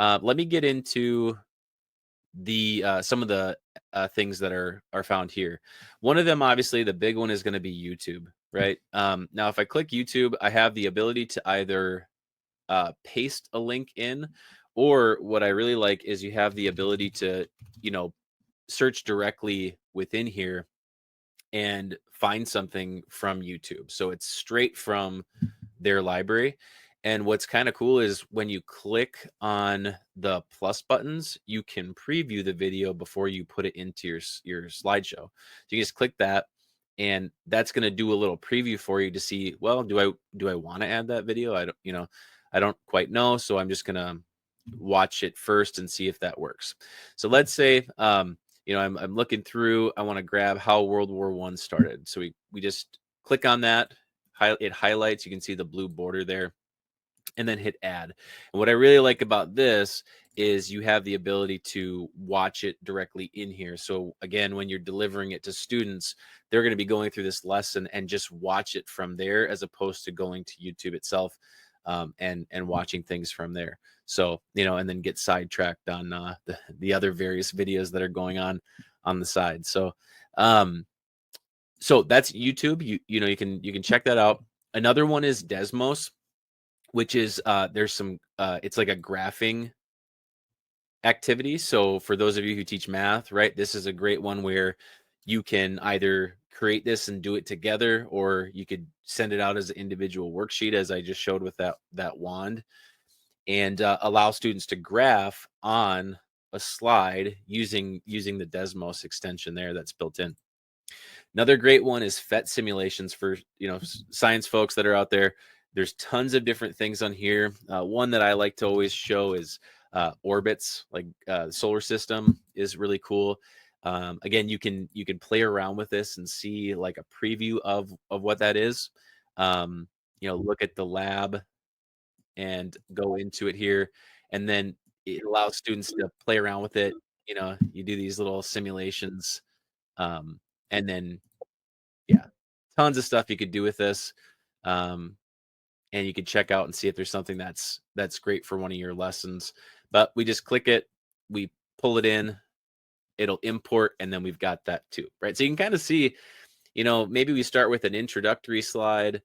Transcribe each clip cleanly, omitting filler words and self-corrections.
Let me get into the some of the things that are found here. One of them, obviously, the big one is going to be YouTube, right? Now, if I click YouTube, I have the ability to either paste a link in, or what I really like is you have the ability to, you know, search directly within here and find something from YouTube. So it's straight from their library. And what's kind of cool is when you click on the plus buttons, you can preview the video before you put it into your slideshow. So you just click that, and that's going to do a little preview for you to see, well, do I want to add that video? I don't quite know, so I'm just going to watch it first and see if that works. So let's say I'm looking through, I want to grab how World War One started. So we just click on that, it highlights, you can see the blue border there, and then hit add. And what I really like about this is you have the ability to watch it directly in here. So again, when you're delivering it to students, they're going to be going through this lesson and just watch it from there, as opposed to going to YouTube itself, and watching things from there. So, and then get sidetracked on the other various videos that are going on the side. So that's YouTube. You can check that out. Another one is Desmos, which is there's some it's like a graphing activity. So for those of you who teach math, right, this is a great one where you can either create this and do it together, or you could send it out as an individual worksheet, as I just showed with that wand, and allow students to graph on a slide using the Desmos extension there that's built in. Another great one is Phet Simulations for science folks that are out there. There's tons of different things on here. One that I like to always show is orbits, like the solar system is really cool. Again, you can play around with this and see like a preview of what that is. Look at the lab and go into it here, and then it allows students to play around with it. You do these little simulations, and then yeah, tons of stuff you could do with this. Um, and you can check out and see if there's something that's great for one of your lessons. But we just click it, we pull it in, it'll import, and then we've got that too, right? So you can kind of see, maybe we start with an introductory slide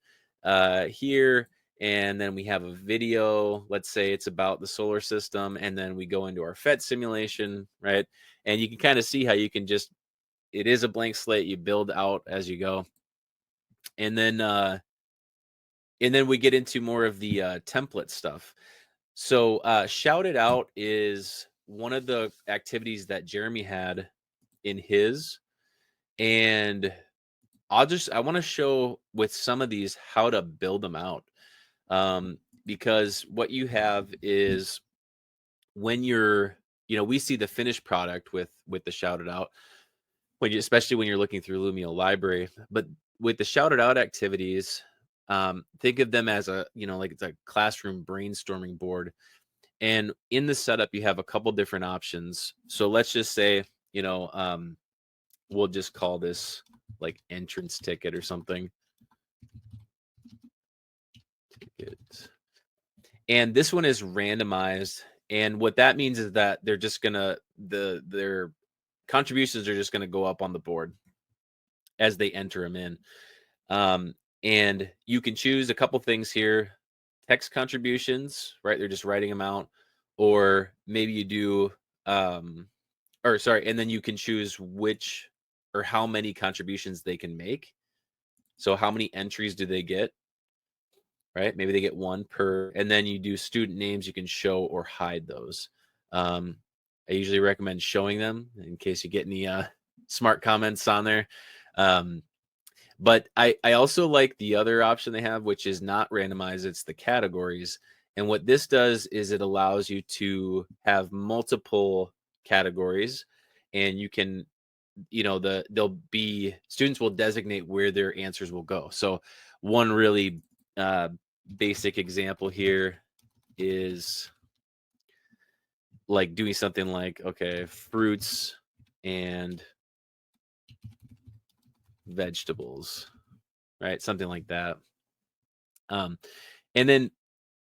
here, and then we have a video. Let's say it's about the solar system, and then we go into our Phet simulation, right? And you can kind of see how you can just, it is a blank slate, you build out as you go. And then we get into more of the template stuff. So shout it out is one of the activities that Jeremy had in his, and I want to show with some of these how to build them out. Because what you have is, when we see the finished product with the shouted out, especially when you're looking through Lumio library. But with the shouted out activities, think of them as like it's a classroom brainstorming board. And in the setup, you have a couple different options. So let's just say, we'll just call this like entrance ticket or something. Ticket. And this one is randomized. And what that means is that they're just their contributions are just gonna go up on the board as they enter them in. And you can choose a couple things here. Text contributions, right? They're just writing them out. Or maybe you do, or sorry, and then you can choose which or how many contributions they can make. So how many entries do they get, right? Maybe they get one per, and then you do student names, you can show or hide those. I usually recommend showing them in case you get any smart comments on there. But I also like the other option they have, which is not randomized. It's the categories. And what this does is it allows you to have multiple categories, and you can, students will designate where their answers will go. So one really basic example here is like doing something like, okay, fruits and vegetables, right? Something like that. And then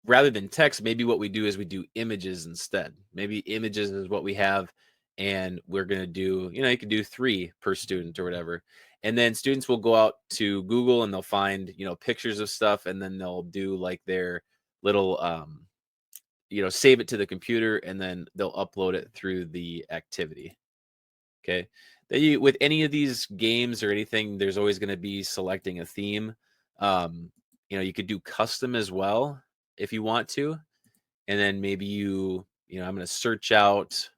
rather than text, maybe what we do is we do images instead. Maybe images is what we have, and we're going to do, you can do 3 per student or whatever. And then students will go out to Google and they'll find, pictures of stuff, and then they'll do like their little, save it to the computer, and then they'll upload it through the activity. Okay. Then with any of these games or anything, there's always going to be selecting a theme. You could do custom as well if you want to. And then maybe I'm going to search out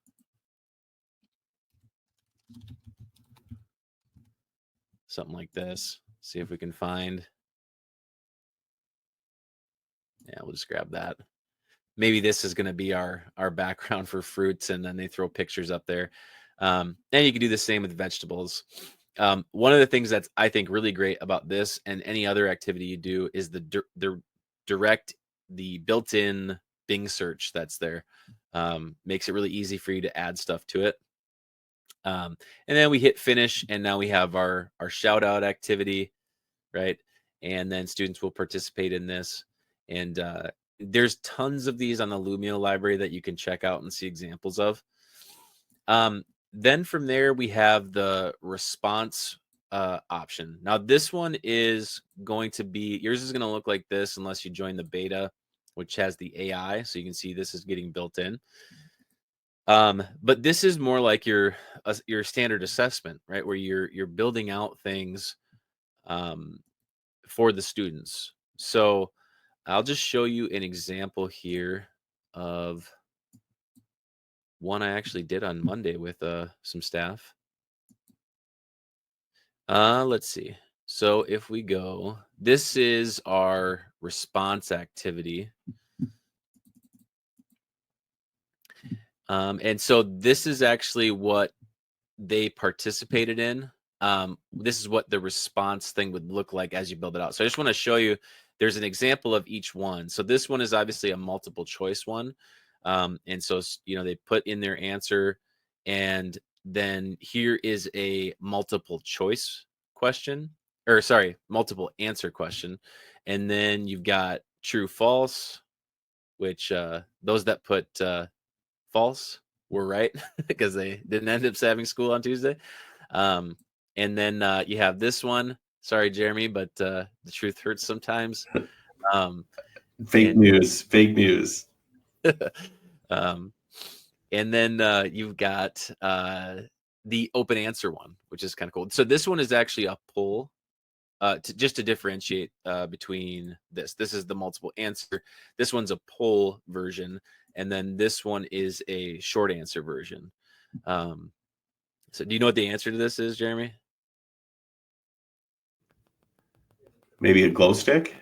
something like this. See if we can find. Yeah, we'll just grab that. Maybe this is going to be our background for fruits, and then they throw pictures up there. And you can do the same with vegetables. One of the things that's, I think, really great about this and any other activity you do is the built-in Bing search that's there. Makes it really easy for you to add stuff to it. And then we hit finish, and now we have our shout out activity, right? And then students will participate in this. And there's tons of these on the Lumio library that you can check out and see examples of. Then from there, we have the response option. Now, this one is going to be, yours is going to look like this unless you join the beta, which has the AI. So you can see this is getting built in. But this is more like your standard assessment, right? Where you're building out things for the students. So I'll just show you an example here of one I actually did on Monday with some staff. Let's see. So if we go, this is our response activity. And so this is actually what they participated in. This is what the response thing would look like as you build it out. So I just want to show you, there's an example of each one. So this one is obviously a multiple choice one. And so, they put in their answer, and then here is a multiple choice question, or sorry, multiple answer question. And then you've got true, false, which those that put false were right because they didn't end up having school on Tuesday. And then you have this one. Sorry, Jeremy, but the truth hurts sometimes. Fake news. And then you've got the open answer one, which is kind of cool. So this one is actually a poll. Just to differentiate between this. This is the multiple answer. This one's a poll version, and then this one is a short answer version. So do you know what the answer to this is, Jeremy? Maybe a glow stick?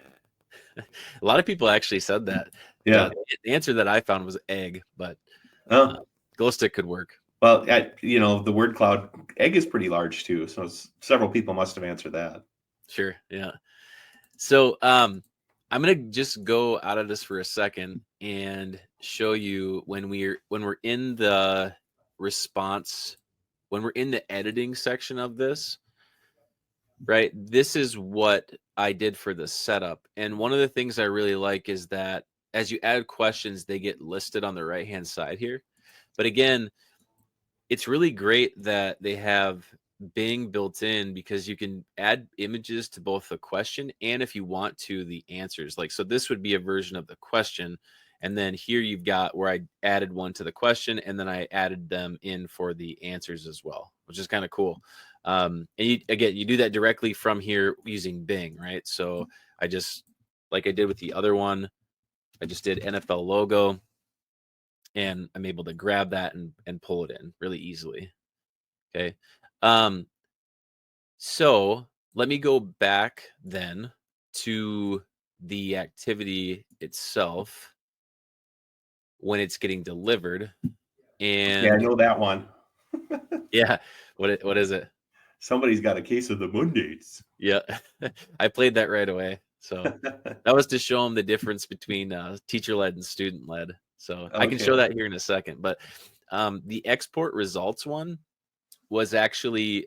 A lot of people actually said that. Yeah. The answer that I found was egg, but glow stick could work. Well, the word cloud, egg is pretty large too. So several people must have answered that. Sure. Yeah. So I'm going to just go out of this for a second and show you when we're in the response, when we're in the editing section of this, right? This is what I did for the setup. And one of the things I really like is that as you add questions, they get listed on the right-hand side here. But again, it's really great that they have Bing built in, because you can add images to both the question and, if you want to, the answers. Like, so this would be a version of the question. And then here you've got where I added one to the question, and then I added them in for the answers as well, which is kind of cool. And you do that directly from here using Bing, right? So I just, like I did with the other one, I just did NFL logo, and I'm able to grab that and pull it in really easily. Okay. So let me go back then to the activity itself when it's getting delivered. And yeah, I know that one. Yeah. What is it? Somebody's got a case of the Mondays. Yeah. I played that right away. So that was to show them the difference between teacher-led and student-led. So I can show that here in a second. But the export results one was actually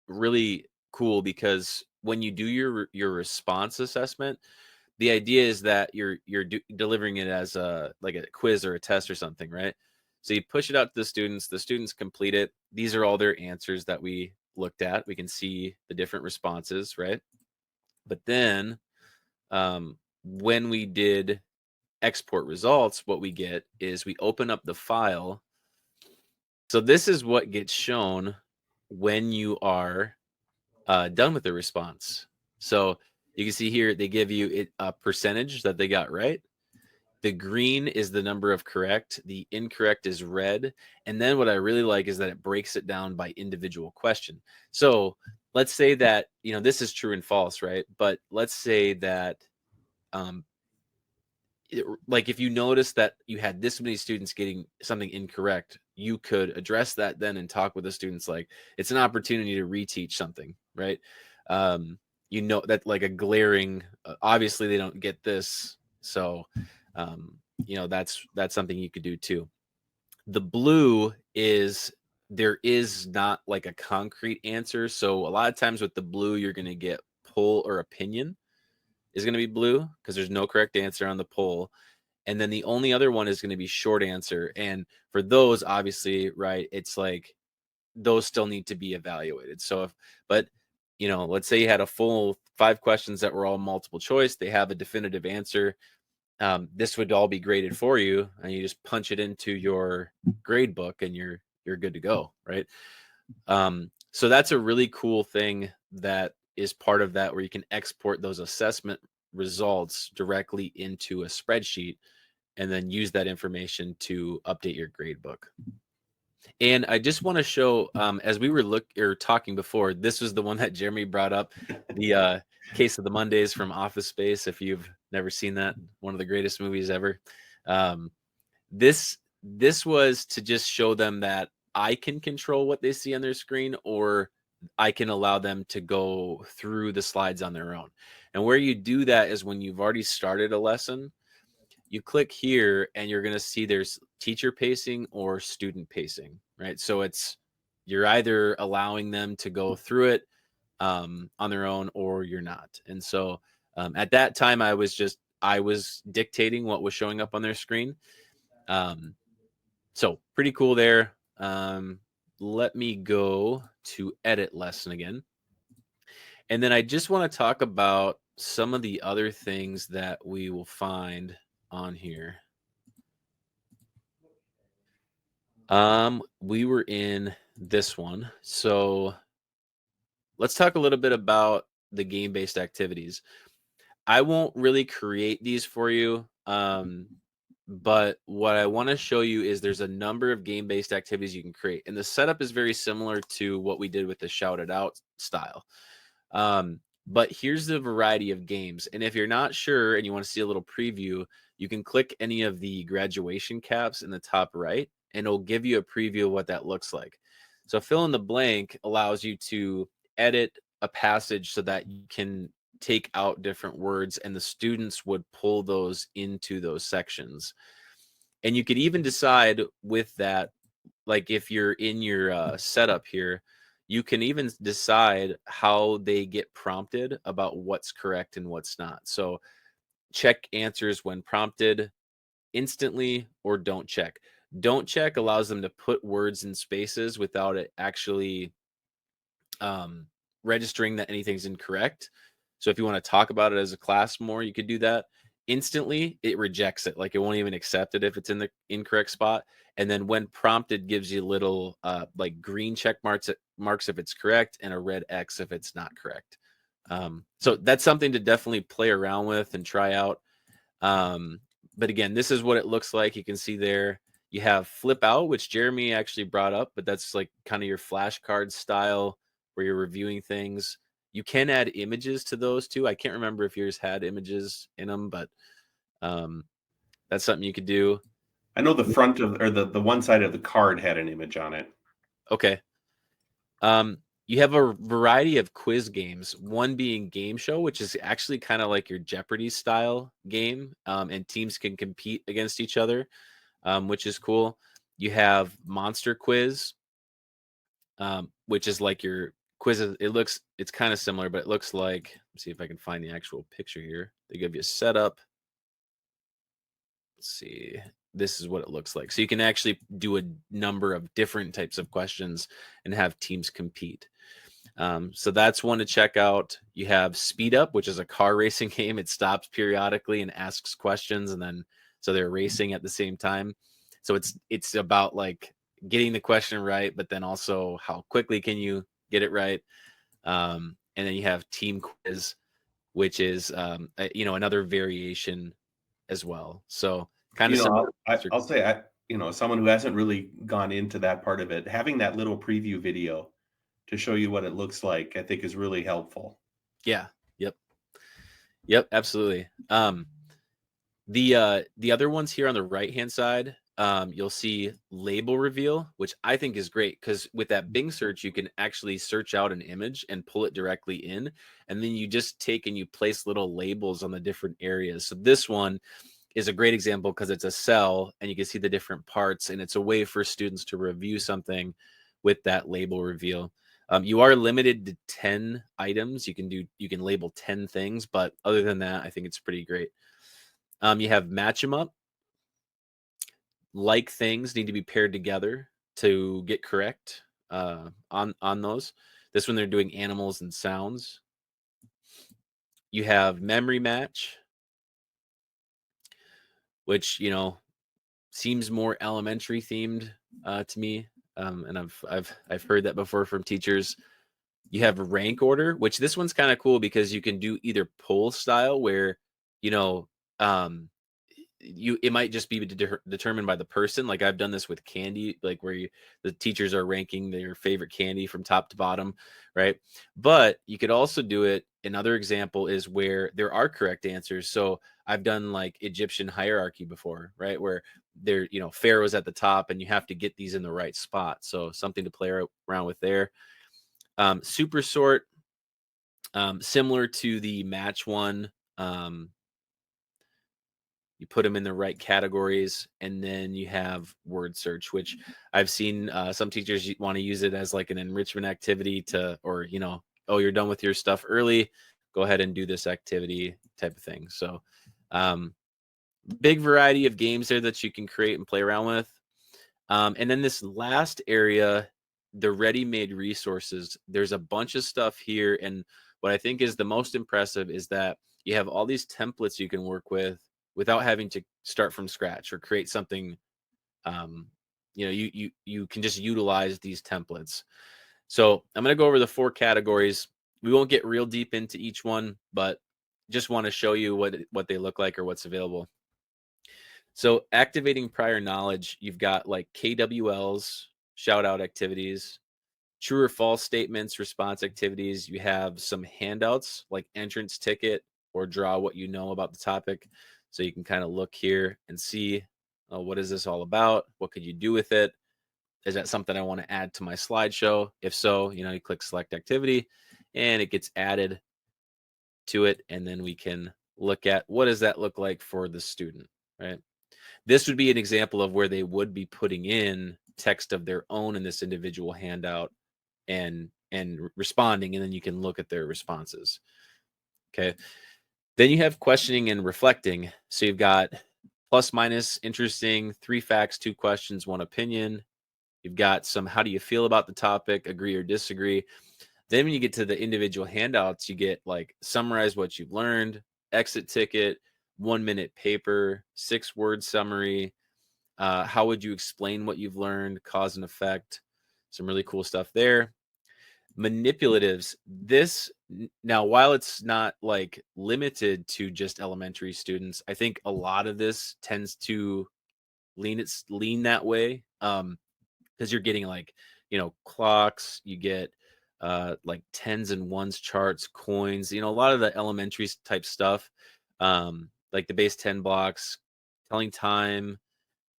really cool, because when you do your response assessment, the idea is that you're delivering it as a like a quiz or a test or something, right? So you push it out to the students complete it. These are all their answers that we looked at. We can see the different responses, right? But then when we did export results, what we get is we open up the file. So this is what gets shown when you are done with the response. So you can see here they give you a percentage that they got right. The green is the number of correct, the incorrect is red. And then what I really like is that it breaks it down by individual question. So let's say that, this is true and false, right? But let's say that, um, like if you notice that you had this many students getting something incorrect, you could address that then and talk with the students like it's an opportunity to reteach something, right? That like a glaring, obviously they don't get this, so that's something you could do too. The blue is there is not like a concrete answer, so a lot of times with the blue you're going to get poll or opinion is going to be blue because there's no correct answer on the poll. And then the only other one is going to be short answer. And for those, obviously, right, it's like those still need to be evaluated. But let's say you had a full 5 questions that were all multiple choice, they have a definitive answer. This would all be graded for you, and you just punch it into your grade book, and you're good to go, right? So that's a really cool thing that is part of that, where you can export those assessment results directly into a spreadsheet and then use that information to update your grade book. And I just want to show, as we were talking before, this was the one that Jeremy brought up, the Case of the Mondays from Office Space. If you've never seen that, one of the greatest movies ever. Um, this was to just show them that I can control what they see on their screen, or I can allow them to go through the slides on their own. And where you do that is when you've already started a lesson. You click here and you're going to see there's teacher pacing or student pacing, right? So you're either allowing them to go through it on their own, or you're not. And so at that time, I was dictating what was showing up on their screen. So pretty cool there. Let me go to edit lesson again. And then I just want to talk about some of the other things that we will find on here. We were in this one. So let's talk a little bit about the game-based activities. I won't really create these for you. But what I want to show you is there's a number of game-based activities you can create. And the setup is very similar to what we did with the shout it out style. But here's the variety of games. And if you're not sure and you want to see a little preview, you can click any of the graduation caps in the top right, and it'll give you a preview of what that looks like. So fill in the blank allows you to edit a passage so that you can take out different words, and the students would pull those into those sections. And you could even decide with that, like if you're in your setup here, you can even decide how they get prompted about what's correct and what's not. So check answers when prompted instantly, or don't check. Don't check allows them to put words in spaces without it actually registering that anything's incorrect. So if you want to talk about it as a class more, you could do that. Instantly, it rejects it. Like it won't even accept it if it's in the incorrect spot. And then when prompted, gives you little like green check marks if it's correct, and a red X if it's not correct. So that's something to definitely play around with and try out. But again, this is what it looks like. You can see there you have flip out, which Jeremy actually brought up, but that's like kind of your flashcard style where you're reviewing things. You can add images to those too. I can't remember if yours had images in them, but that's something you could do. I know the front of, or the one side of the card had an image on it. Okay. You have a variety of quiz games, one being Game Show, which is actually kind of like your Jeopardy style game, and teams can compete against each other, which is cool. You have Monster Quiz, which is like your quizzes, it's kind of similar, but it looks like, let's see if I can find the actual picture here. They give you a setup. Let's see. This is what it looks like. So you can actually do a number of different types of questions and have teams compete. So that's one to check out. You have Speed Up, which is a car racing game. It stops periodically and asks questions, and then so they're racing at the same time. So it's about like getting the question right, but then also how quickly can you get it right. And then you have Team Quiz, which is another variation as well. So kind of similar. I'll say someone who hasn't really gone into that part of it, having that little preview video to show you what it looks like, I think is really helpful. Yeah. Yep. Yep. Absolutely. The other ones here on the right hand side, you'll see label reveal, which I think is great because with that Bing search, you can actually search out an image and pull it directly in, and then you just take and you place little labels on the different areas. So this one is a great example because it's a cell and you can see the different parts, and it's a way for students to review something with that label reveal. You are limited to 10 items. You can label 10 things, but other than that, I think it's pretty great. You have match them up. Like things need to be paired together to get correct on those. This one they're doing animals and sounds. You have memory match, which seems more elementary themed to me, and I've heard that before from teachers. You have rank order, which this one's kind of cool because you can do either poll style where you know um, it might just be determined by the person. Like I've done this with candy, like where the teachers are ranking their favorite candy from top to bottom, right? But you could also do it. Another example is where there are correct answers. So I've done like Egyptian hierarchy before, right? Where there, Pharaoh's at the top and you have to get these in the right spot. So something to play around with there. Super sort, similar to the match one. You put them in the right categories, and then you have word search, which I've seen some teachers want to use it as like an enrichment activity or oh, you're done with your stuff early, go ahead and do this activity type of thing. So um, big variety of games there that you can create and play around with. And then this last area, the ready-made resources, there's a bunch of stuff here. And what I think is the most impressive is that you have all these templates you can work with without having to start from scratch or create something. Um, you can just utilize these templates. So I'm going to go over the 4 categories. We won't get real deep into each one, but just want to show you what they look like or what's available. So activating prior knowledge, you've got like KWLs, shout out activities, true or false statements, response activities. You have some handouts like entrance ticket or draw what you know about the topic. So you can kind of look here and see what is this all about? What could you do with it? Is that something I want to add to my slideshow? If so, you click select activity and it gets added to it. And then we can look at what does that look like for the student, right? This would be an example of where they would be putting in text of their own in this individual handout and responding, and then you can look at their responses. Okay. Then you have questioning and reflecting. So you've got plus minus interesting, 3 facts, 2 questions, 1 opinion. You've got some how do you feel about the topic, agree or disagree. Then when you get to the individual handouts, you get like summarize what you've learned, exit ticket, 1-minute paper, 6-word summary. How would you explain what you've learned, cause and effect? Some really cool stuff there. Manipulatives. Now, while it's not like limited to just elementary students, I think a lot of this tends to lean that way. Because you're getting like, clocks, you get like tens and ones charts, coins, a lot of the elementary type stuff. Like the base 10 blocks, telling time.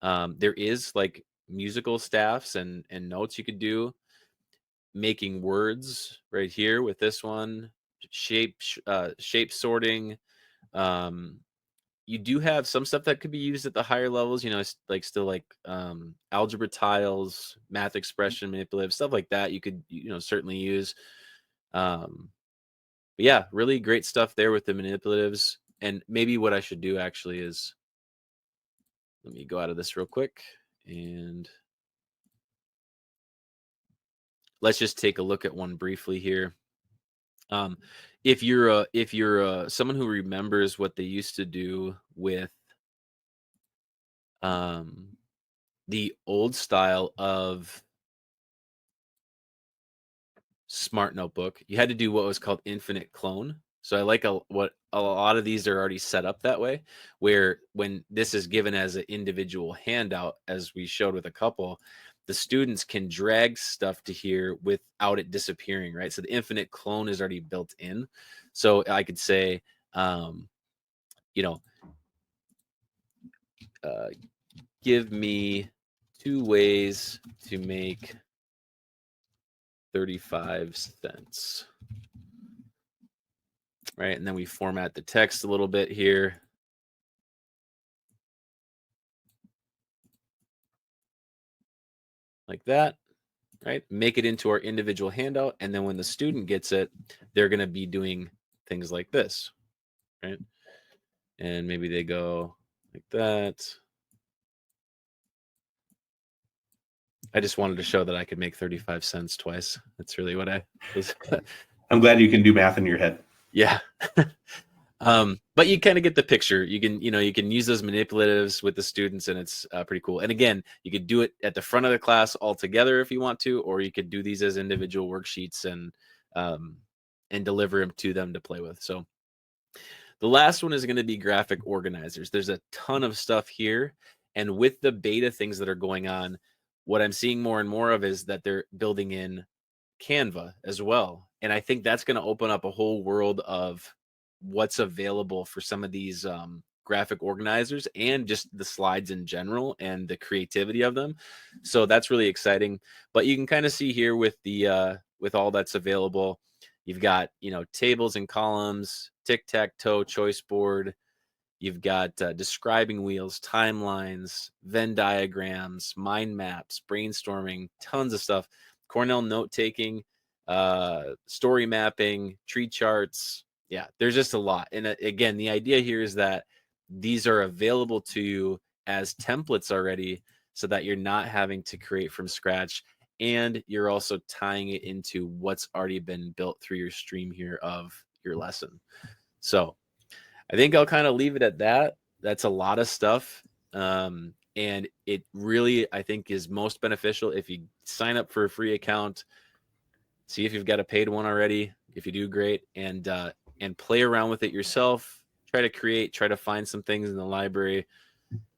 There is like musical staffs and notes you could do, making words right here with this one, shape sorting. Um, you do have some stuff that could be used at the higher levels, like still like algebra tiles, math expression, manipulative stuff like that. You could certainly use. But yeah, really great stuff there with the manipulatives. And maybe what I should do actually is let me go out of this real quick and let's just take a look at one briefly here. Um, if you're someone who remembers what they used to do with um, the old style of Smart Notebook, you had to do what was called infinite clone. So I like what a lot of these are already set up that way, where when this is given as an individual handout, as we showed with a couple, the students can drag stuff to here without it disappearing, right? So the infinite clone is already built in. So I could say, um, you know, uh, give me 2 ways to make 35 cents. Right? And then we format the text a little bit here. Like that, right? Make it into our individual handout. And then when the student gets it, they're going to be doing things like this, right? And maybe they go like that. I just wanted to show that I could make 35 cents twice. That's really what I was. I'm glad you can do math in your head. Yeah. But you kind of get the picture. You can use those manipulatives with the students, and it's pretty cool. And again, you could do it at the front of the class all together if you want to, or you could do these as individual worksheets um, and deliver them to them to play with. So the last one is going to be graphic organizers. There's a ton of stuff here, and with the beta things that are going on, what I'm seeing more and more of is that they're building in Canva as well. And I think that's going to open up a whole world of what's available for some of these graphic organizers and just the slides in general and the creativity of them. So that's really exciting. But you can kind of see here with the with all that's available, you've got, tables and columns, tic-tac-toe, choice board, you've got describing wheels, timelines, Venn diagrams, mind maps, brainstorming, tons of stuff. Cornell note taking, story mapping, tree charts. Yeah, there's just a lot. And again, the idea here is that these are available to you as templates already so that you're not having to create from scratch. And you're also tying it into what's already been built through your stream here of your lesson. So I think I'll kind of leave it at that. That's a lot of stuff. And it really, I think, is most beneficial if you sign up for a free account, see if you've got a paid one already. If you do, great. And play around with it yourself. Try to find some things in the library.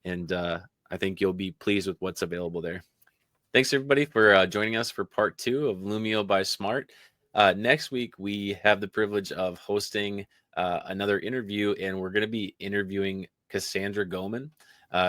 And I think you'll be pleased with what's available there. Thanks everybody for joining us for part 2 of Lumio by Smart. Next week, we have the privilege of hosting another interview, and we're going to be interviewing Cassandra Goman.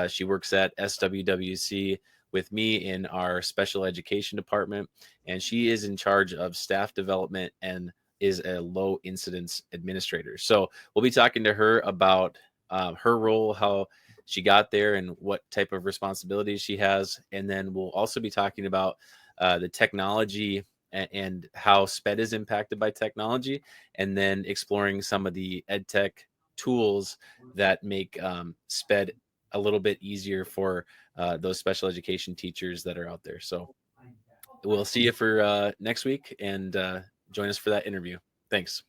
She works at SWWC with me in our special education department, and she is in charge of staff development and is a low incidence administrator. So we'll be talking to her about her role, how she got there, and what type of responsibilities she has. And then we'll also be talking about the technology and how SPED is impacted by technology, and then exploring some of the ed tech tools that make SPED a little bit easier for those special education teachers that are out there. So we'll see you for next week, and join us for that interview. Thanks.